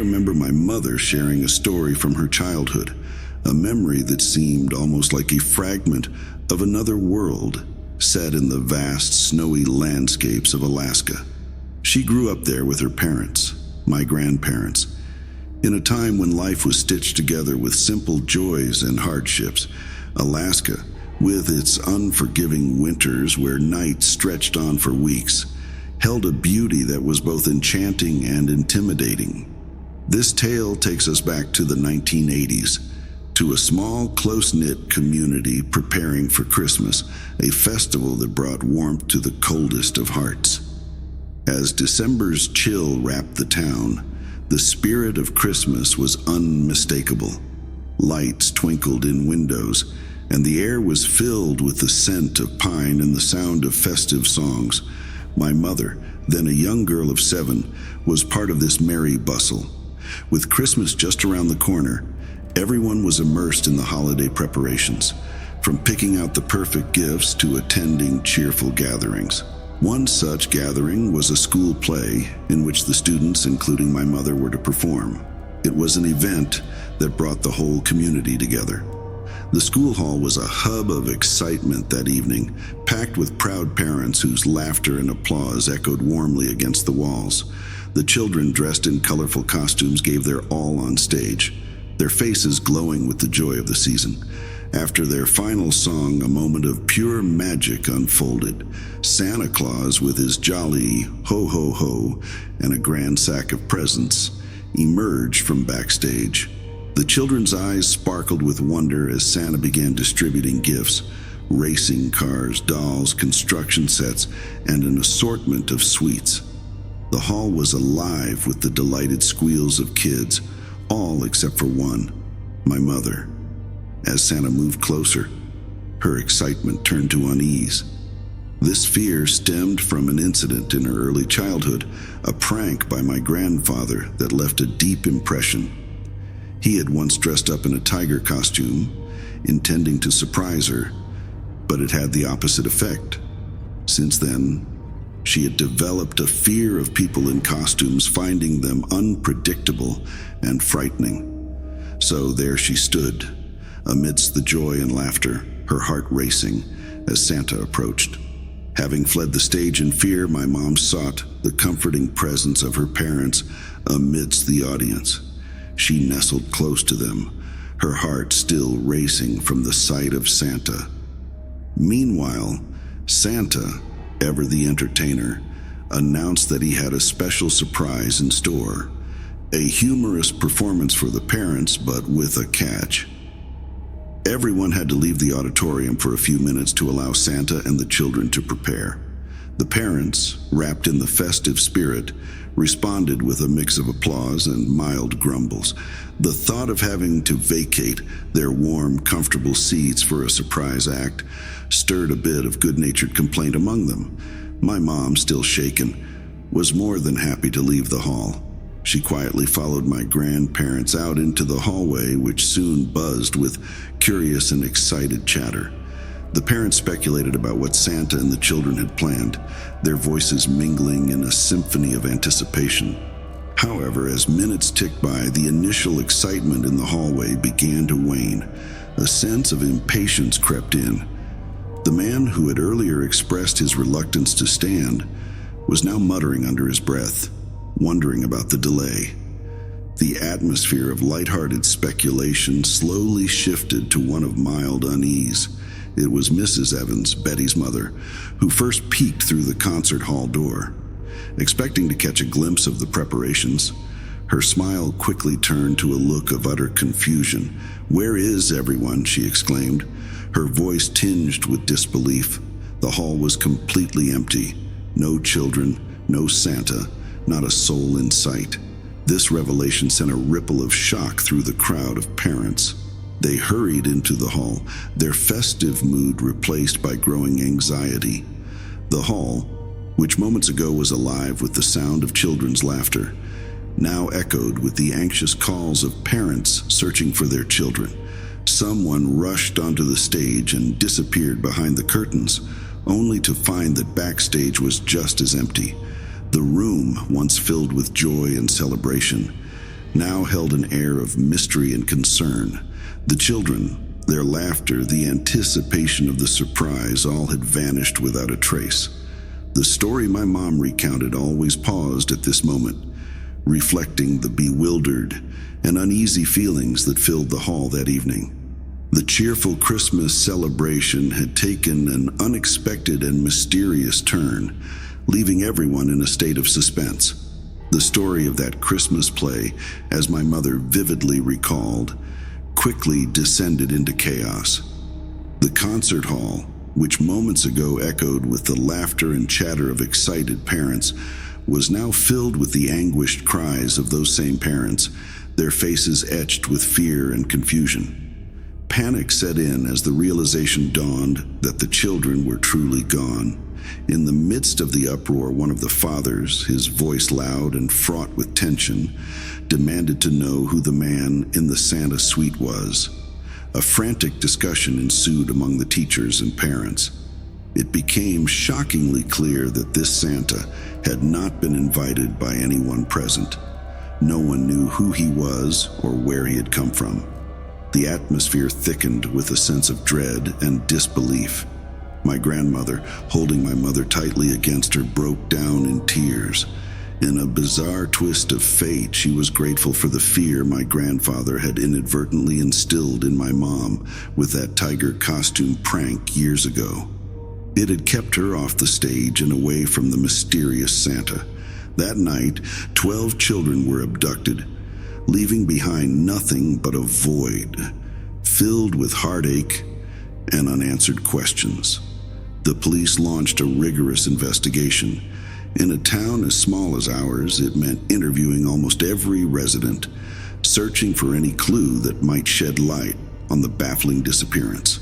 remember my mother sharing a story from her childhood, a memory that seemed almost like a fragment of another world set in the vast, snowy landscapes of Alaska. She grew up there with her parents, my grandparents, in a time when life was stitched together with simple joys and hardships. Alaska, with its unforgiving winters where nights stretched on for weeks, held a beauty that was both enchanting and intimidating. This tale takes us back to the 1980s, to a small, close-knit community preparing for Christmas, a festival that brought warmth to the coldest of hearts. As December's chill wrapped the town, the spirit of Christmas was unmistakable. Lights twinkled in windows, and the air was filled with the scent of pine and the sound of festive songs. My mother, then a young girl of 7, was part of this merry bustle. With Christmas just around the corner, everyone was immersed in the holiday preparations, from picking out the perfect gifts to attending cheerful gatherings. One such gathering was a school play in which the students, including my mother, were to perform. It was an event that brought the whole community together. The school hall was a hub of excitement that evening, packed with proud parents whose laughter and applause echoed warmly against the walls. The children, dressed in colorful costumes, gave their all on stage, their faces glowing with the joy of the season. After their final song, a moment of pure magic unfolded. Santa Claus, with his jolly ho-ho-ho and a grand sack of presents, emerged from backstage. The children's eyes sparkled with wonder as Santa began distributing gifts: racing cars, dolls, construction sets, and an assortment of sweets. The hall was alive with the delighted squeals of kids, all except for one, my mother. As Santa moved closer, her excitement turned to unease. This fear stemmed from an incident in her early childhood, a prank by my grandfather that left a deep impression. He had once dressed up in a tiger costume, intending to surprise her, but it had the opposite effect. Since then, she had developed a fear of people in costumes, finding them unpredictable and frightening. So there she stood, amidst the joy and laughter, her heart racing as Santa approached. Having fled the stage in fear, my mom sought the comforting presence of her parents amidst the audience. She nestled close to them, her heart still racing from the sight of Santa. Meanwhile, Santa, ever the entertainer, announced that he had a special surprise in store. A humorous performance for the parents, but with a catch. Everyone had to leave the auditorium for a few minutes to allow Santa and the children to prepare. The parents, wrapped in the festive spirit, responded with a mix of applause and mild grumbles. The thought of having to vacate their warm, comfortable seats for a surprise act stirred a bit of good-natured complaint among them. My mom, still shaken, was more than happy to leave the hall. She quietly followed my grandparents out into the hallway, which soon buzzed with curious and excited chatter. The parents speculated about what Santa and the children had planned, their voices mingling in a symphony of anticipation. However, as minutes ticked by, the initial excitement in the hallway began to wane. A sense of impatience crept in. The man who had earlier expressed his reluctance to stand was now muttering under his breath, wondering about the delay. The atmosphere of lighthearted speculation slowly shifted to one of mild unease. It was Mrs. Evans, Betty's mother, who first peeked through the concert hall door. Expecting to catch a glimpse of the preparations, her smile quickly turned to a look of utter confusion. "Where is everyone?" she exclaimed, her voice tinged with disbelief. The hall was completely empty. No children, no Santa, not a soul in sight. This revelation sent a ripple of shock through the crowd of parents. They hurried into the hall, their festive mood replaced by growing anxiety. The hall, which moments ago was alive with the sound of children's laughter, now echoed with the anxious calls of parents searching for their children. Someone rushed onto the stage and disappeared behind the curtains, only to find that backstage was just as empty. The room, once filled with joy and celebration, now held an air of mystery and concern. The children, their laughter, the anticipation of the surprise, all had vanished without a trace. The story my mom recounted always paused at this moment, reflecting the bewildered and uneasy feelings that filled the hall that evening. The cheerful Christmas celebration had taken an unexpected and mysterious turn, leaving everyone in a state of suspense. The story of that Christmas play, as my mother vividly recalled, quickly descended into chaos. The concert hall, which moments ago echoed with the laughter and chatter of excited parents, was now filled with the anguished cries of those same parents, their faces etched with fear and confusion. Panic set in as the realization dawned that the children were truly gone. In the midst of the uproar, one of the fathers, his voice loud and fraught with tension, demanded to know who the man in the Santa suite was. A frantic discussion ensued among the teachers and parents. It became shockingly clear that this Santa had not been invited by anyone present. No one knew who he was or where he had come from. The atmosphere thickened with a sense of dread and disbelief. My grandmother, holding my mother tightly against her, broke down in tears. In a bizarre twist of fate, she was grateful for the fear my grandfather had inadvertently instilled in my mom with that tiger costume prank years ago. It had kept her off the stage and away from the mysterious Santa. That night, 12 children were abducted, leaving behind nothing but a void, filled with heartache and unanswered questions. The police launched a rigorous investigation. In a town as small as ours, it meant interviewing almost every resident, searching for any clue that might shed light on the baffling disappearance.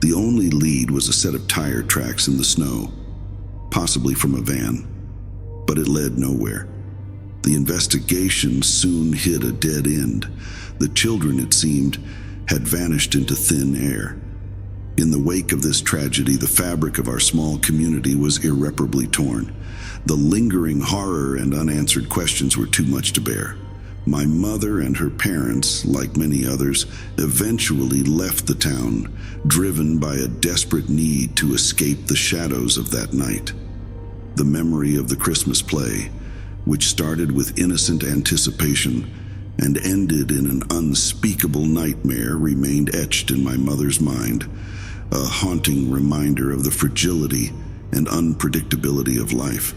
The only lead was a set of tire tracks in the snow, possibly from a van, but it led nowhere. The investigation soon hit a dead end. The children, it seemed, had vanished into thin air. In the wake of this tragedy, the fabric of our small community was irreparably torn. The lingering horror and unanswered questions were too much to bear. My mother and her parents, like many others, eventually left the town, driven by a desperate need to escape the shadows of that night. The memory of the Christmas play, which started with innocent anticipation and ended in an unspeakable nightmare, remained etched in my mother's mind, a haunting reminder of the fragility and unpredictability of life.